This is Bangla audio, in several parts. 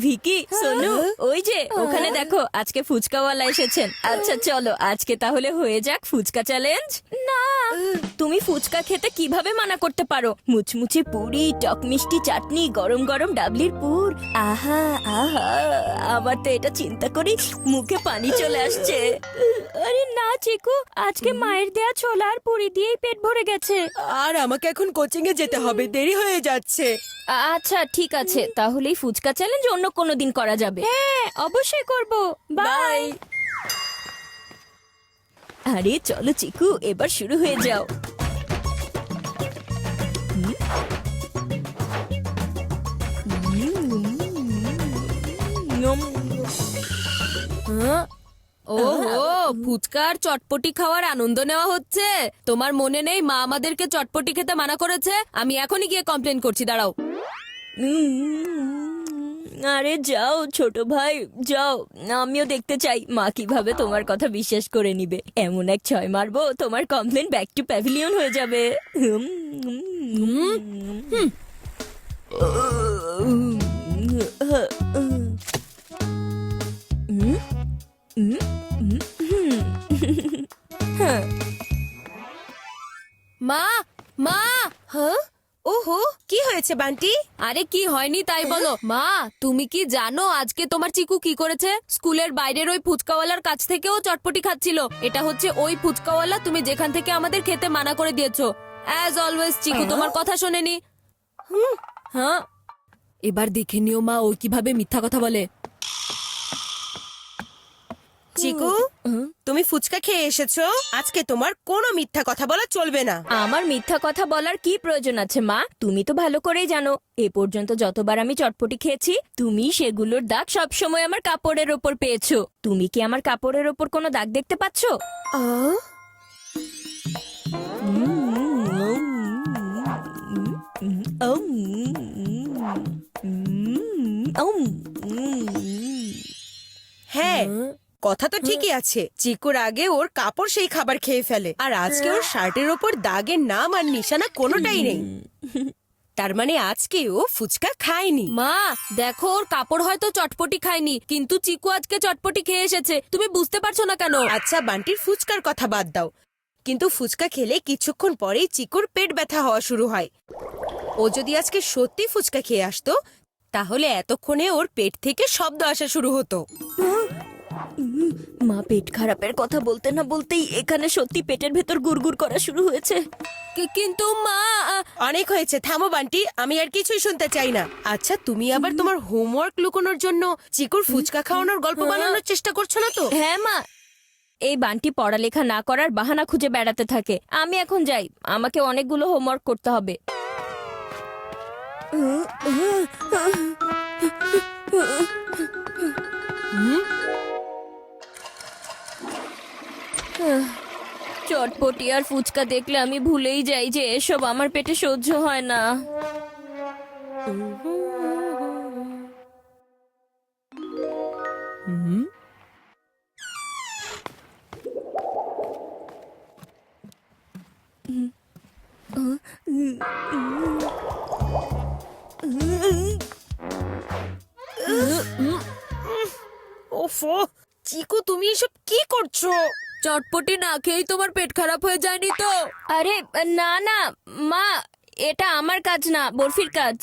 ভিকি সোনু ওই যে ওখানে দেখো আজকে ফুচকাওয়ালা এসেছেন। আচ্ছা চলো আজকে তাহলে হয়ে যাক ফুচকা চ্যালেঞ্জ। না তুমি ফুচকা খেতে কিভাবে মানা করতে পারো? মুচমুচে পুরি, টক মিষ্টি চাটনি, গরম গরম ডাবলির পুর, আহা আহা, আমার তো এটা চিন্তা করি মুখে পানি চলে আসছে। আরে না চিকু, আজকে মায়ের দেয়া ছোলা আর পুরি দিয়েই পেট ভরে গেছে। আর আমাকে এখন কোচিং এ যেতে হবে, দেরি হয়ে যাচ্ছে। আচ্ছা ঠিক আছে, তাহলেই ফুচকা চ্যালেঞ্জ অন্য কোনো দিন করা যাবে। হ্যাঁ অবশ্যই করব। বাই। আরে চলো চিকু, এবার শুরু হয়ে যাও। ওহো, ফুচকার চটপটি খাওয়ার আনন্দ নেওয়া হচ্ছে। তোমার মনে নেই মা আমাদেরকে চটপটি খেতে মানা করেছে? আমি এখনই গিয়ে কমপ্লেন করছি, দাঁড়াও। আরে যাও ছোট ভাই যাও, আমিও দেখতে চাই মা কিভাবে তোমার কথা বিশ্বাস করে নিবে। এমন এক ছয় মারবো তোমার কমপ্লেন ব্যাক টু প্যাভিলিয়ন হয়ে যাবে। মা মা, হ্যাঁ, ওহো, কি হয়েছে বান্টি? আরে কি হয়নি তাই বলো। মা তুমি কি জানো আজকে তোমার চিকু কি করেছে? স্কুলের বাইরের ওই ফুচকাওয়ালার কাছ থেকেও চটপটি খাচ্ছিল। এটা হচ্ছে ওই ফুচকাওয়ালা তুমি যেখান থেকে আমাদের খেতে মানা করে দিয়েছো। অ্যাজ অলওয়েজ চিকু তোমার কথা শোনেনি। হ্যাঁ, এবার দেখে নিও মা ওই কিভাবে মিথ্যা কথা বলে। চিকু, তুমি ফুচকা খেয়ে এসেছো, আজকে তোমার কোনো মিথ্যা কথা বলা চলবে না। আমার মিথ্যা কথা বলার কি প্রয়োজন আছে মা? তুমি তো ভালো করেই জানো এ পর্যন্ত যতবার আমি চটপটি খেয়েছি তুমি সেগুলোর দাগ সবসময় আমার কাপড়ের ওপর পেয়েছো। তুমি কি আমার কাপড়ের ওপর কোনো দাগ দেখতে পাচ্ছো? আহ, হ্যাঁ, কথা তো ঠিকই আছে। চিকুর আগে ওর কাপড় সেই খাবার খেয়ে ফেলে, আর আজকে ওর শার্টের ওপর দাগের নাম আর নিশানা কোনোটাই নেই। তার মানে আজকে ও ফুচকা খায়নি। মা দেখো, ওর কাপড় হয়তো চটপটি খায়নি, কিন্তু চিকু আজকে চটপটি খেয়ে এসেছে। তুমি বুঝতে পারছো না কেন? আচ্ছা বান্টির ফুচকার কথা বাদ দাও, কিন্তু ফুচকা খেলে কিছুক্ষণ পরেই চিকুর পেট ব্যথা হওয়া শুরু হয়। ও যদি আজকে সত্যি ফুচকা খেয়ে আসতো তাহলে এতক্ষণে ওর পেট থেকে শব্দ আসা শুরু হতো। মা পেট খারাপের কথা বলতে না বলতেই এখানে সত্যি পেটের ভেতর গুড়গুড় করা শুরু হয়েছে। কিন্তু মা অনেক হয়েছে, থামো বান্টি, আমি আর কিছুই শুনতে চাই না। আচ্ছা তুমি আবার তোমার হোমওয়ার্ক লুকোনোর জন্য চিকুর ফুচকা খাওয়ানোর গল্প বানানোর চেষ্টা করছো না তো? হ্যাঁ মা, এই বান্টি পড়ালেখা না করার বাহানা খুঁজে বেড়াতে থাকে। আমি এখন যাই, আমাকে অনেকগুলো হোমওয়ার্ক করতে হবে। চটপটি আর ফুচকা দেখলে আমি ভুলেই যাই যে এসব আমার পেটে সহ্য হয় না। ওফো, চিকু তুমি এসব কি করছো? চটপটি না খেয়েই তোমার পেট খারাপ হয়ে যায়নি তো? আরে না না মা, এটা আমার কাজ না, বরফির কাজ।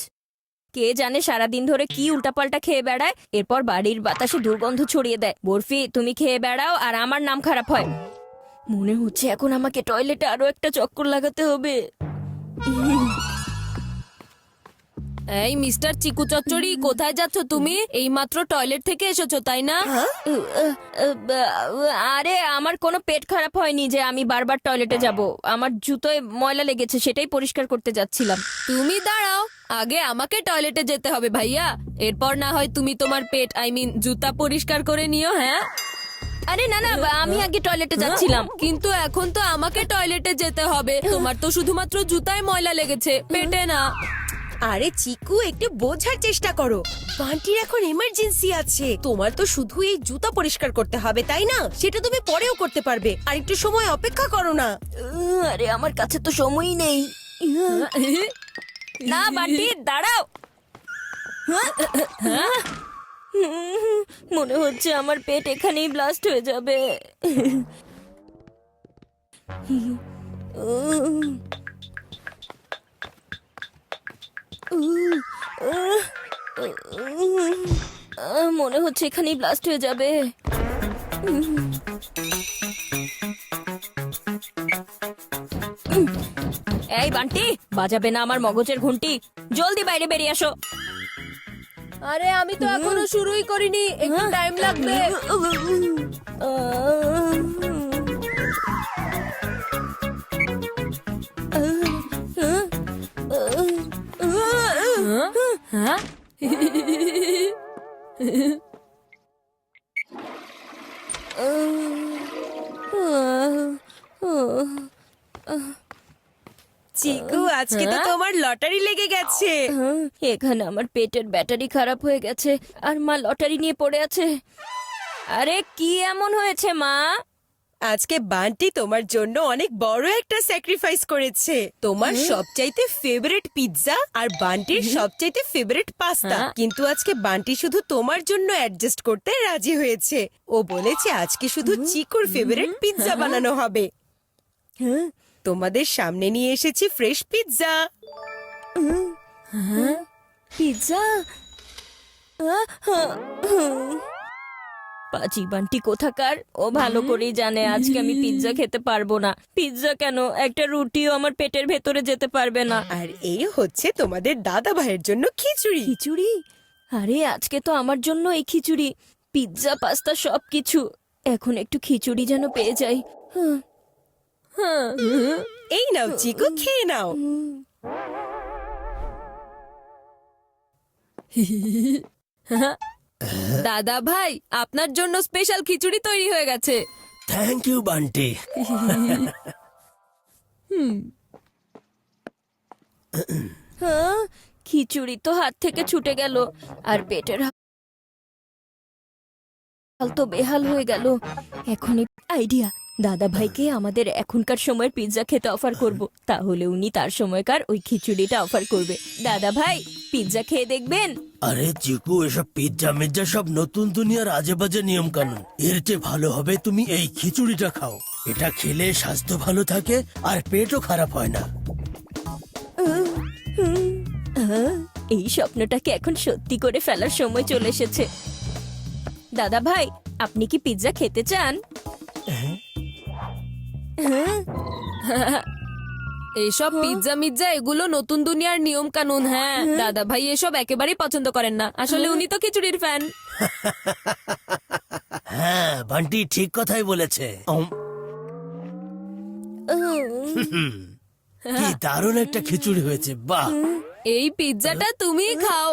কে জানে সারাদিন ধরে কি উল্টাপাল্টা খেয়ে বেড়ায়, এরপর বাড়ির বাতাসে দুর্গন্ধ ছড়িয়ে দেয়। বরফি তুমি খেয়ে বেড়াও আর আমার নাম খারাপ হয়। মনে হচ্ছে এখন আমাকে টয়লেটে আরো একটা চক্কর লাগাতে হবে। এই মিস্টার চিকু চচ্চড়ি, কোথায় যাচ্ছ তুমি? এইমাত্র টয়লেট থেকে এসেছো তাই না? আরে আমার কোনো পেট খারাপ হয়নি যে আমি বারবার টয়লেটে যাব। আমার জুতোয় ময়লা লেগেছে, সেটাই পরিষ্কার করতে যাচ্ছিলাম। তুমি দাঁড়াও, আগে আমাকে টয়লেটে যেতে হবে ভাইয়া, এরপর না হয় তুমি তোমার পেট জুতা পরিষ্কার করে নিও। হ্যাঁ, আরে না না, আমি আগে টয়লেটে যাচ্ছিলাম। কিন্তু এখন তো আমাকে টয়লেটে যেতে হবে। তোমার তো শুধুমাত্র জুতায় ময়লা লেগেছে, পেটে না। আরে চিকু, একটু বোঝার চেষ্টা করো। বান্টির এখন ইমার্জেন্সি আছে, তোমার তো শুধু এই জুতা পরিষ্কার করতে হবে তাই না? সেটা তুমি পরেও করতে পারবে, আর একটু সময় অপেক্ষা করো না। আরে আমার কাছে তো সময়ই নেই। না বান্টি দাঁড়াও। মনে হচ্ছে আমার পেট এখানেই ব্লাস্ট হয়ে যাবে। মনে হচ্ছে এখানেই ব্লাস্ট হয়ে যাবে। এই বান্টি, বাজাবে না আমার মগজের ঘন্টি। জলদি বাইরে বেরিয়ে আসো। আরে আমি তো এখনো শুরুই করিনি, একটু টাইম লাগবে। হ্যাঁ? চিকু, আজকে তো তোমার লটারি লেগে গেছে। এখানে আমার পেটের ব্যাটারি খারাপ হয়ে গেছে আর মা লটারি নিয়ে পড়ে আছে। আরে কি এমন হয়েছে মা? আজকে বান্টি তোমার জন্য অনেক বড় একটা স্যাক্রিফাইস করেছে। তোমার সবচাইতে ফেভারিট পিৎজা আর বান্টির সবচাইতে ফেভারিট পাস্তা। কিন্তু আজকে বান্টি শুধু তোমার জন্য অ্যাডজাস্ট করতে রাজি হয়েছে। ও বলেছে আজকে শুধু চিকুর ফেভারিট পিৎজা বানানো হবে। তোমাদের সামনে নিয়ে এসেছি ফ্রেশ পিৎজা। পিৎজা? পাজি বান্টি কোথাকার, ও ভালো করেই জানে আজকে আমি পিৎজা খেতে পারবো না। পিৎজা কেন, একটা রুটিও আমার পেটের ভেতরে যেতে পারবে না। আর এই হচ্ছে তোমাদের দাদা ভাইয়ের জন্য খিচুড়ি। খিচুড়ি? আরে আজকে তো আমার জন্য এই খিচুড়ি, পিৎজা পাস্তা সবকিছু। এখন একটু খিচুড়ি যেন পেয়ে যাই। এই নাও চিকু, খেয়ে নাও। দাদা ভাই, আপনার জন্য স্পেশাল খিচুড়ি তৈরি হয়ে গেছে। Thank you Bunty. হ্যাঁ, খিচুড়ি তো হাত থেকে ছুটে গেল আর পেটের হাল তো বেহাল হয়ে গেল। এখনই আইডিয়া, দাদা ভাইকে আমাদের এখনকার সময়ের পিৎজা খেতে অফার করব, তাহলে উনি তার সময়কার ওই খিচুড়িটা অফার করবে। দাদা ভাই, পিৎজা খেয়ে দেখবেন? আরে চিকু, এসব পিৎজা মিৎজা সব নতুন দুনিয়ার আজে বাজে নিয়ম কানুন। এর চেয়ে ভালো হবে তুমি এই খিচুড়িটা খাও। এটা খেলে স্বাস্থ্য ভালো থাকে আর পেটও খারাপ হয় না। এই স্বপ্নটাকে এখন সত্যি করে ফেলার সময় চলে এসেছে। দাদা ভাই, আপনি কি পিৎজা খেতে চান? এইসব পিৎজা মিৎজা এগুলো নতুন দুনিয়ার নিয়ম কানুন। হ্যাঁ, দাদা ভাই এসব একেবারেই পছন্দ করেন না। আসলে উনি তো খিচুড়ির ফ্যান। হ্যাঁ, বান্টি ঠিক কথাই বলেছে। কি দারুণ একটা খিচুড়ি হয়েছে, বাহ। এই পিৎজাটা তুমি খাও।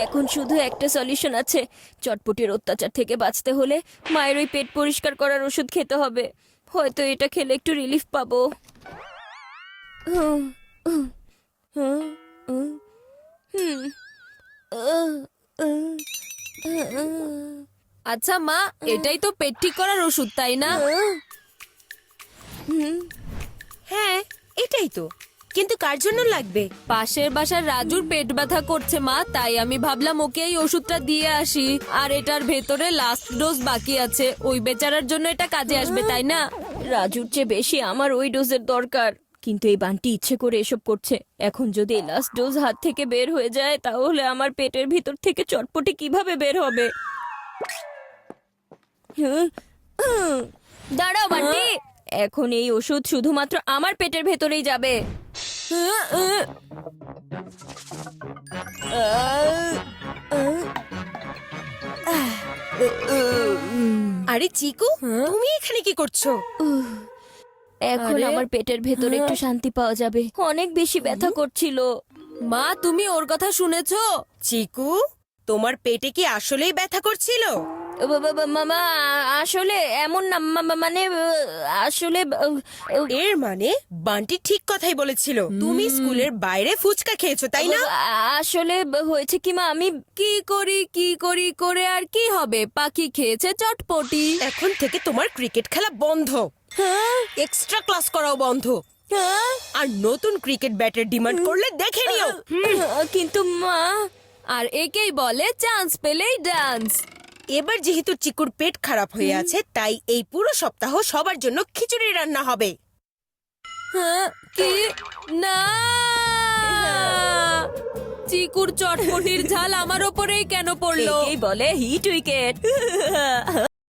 এখন শুধু একটা সলিউশন আছে, চটপটির অত্যাচার থেকে বাঁচতে হলে মায়ের ওই পেট পরিষ্কার করার ওষুধ খেতে হবে। হয়তো এটা খেলে একটু রিলিফ পাবো। আচ্ছা মা, এটাই তো পেট ঠিক করার ওষুধ, তাই না? হ্যাঁ, এটাই তো। কিন্তু কার জন্য লাগবে? পাশের বাসার রাজুর পেট ব্যথা করছে মা, তাই আমি ভাবলাম ওকে এই ওষুধটা দিয়ে আসি। আর এটার ভেতরে লাস্ট ডোজ বাকি আছে, ওই বেচারার জন্য এটা কাজে আসবে, তাই না? রাজুর চেয়ে বেশি আমার ওই ডোজের দরকার। কিন্তু এই বান্টি ইচ্ছে করে এসব করছে। এখন যদি এই লাস্ট ডোজ হাত থেকে বের হয়ে যায়, তাহলে আমার পেটের ভিতর থেকে চটপটি কিভাবে বের হবে? দাঁড়াও বান্টি, এখন এই ওষুধ শুধুমাত্র আমার পেটের ভেতরেই যাবে। আরে চিকু, তুমি এখানে কি করছো? এখন আরে? আমার পেটের ভেতরে একটু শান্তি পাওয়া যাবে। অনেক বেশি ব্যথা করছিল। মা, তুমি ওর কথা শুনেছো? চিকু, তোমার পেটে কি আসলেই ব্যথা করছিল? মামা, আসলে এমন না, মানে আসলে এর মানে বান্টি ঠিক কথাই বলেছিল। তুমি স্কুলের বাইরে ফুচকা খেয়েছো, তাই না? আসলে হয়েছে কি মা, আমি কি করি করে আর কি হবে, পাখি খেয়েছে চটপটি। এখন থেকে তোমার ক্রিকেট খেলা বন্ধ। এক্সট্রা ক্লাস করাও বন্ধ। আর নতুন ক্রিকেট ব্যাটের ডিমান্ড করলে দেখে নিও। কিন্তু মা, আর একেই বলে চান্স পেলেই ডান্স। এবার যেহেতু চিকুর পেট খারাপ হয়ে আছে, তাই এই পুরো সপ্তাহ সবার জন্য খিচুড়ি রান্না হবে। কি না, চিকুর চটপটির ঝাল আমার ওপরেই কেন পড়লো? একেই বলে হিট উইকেট।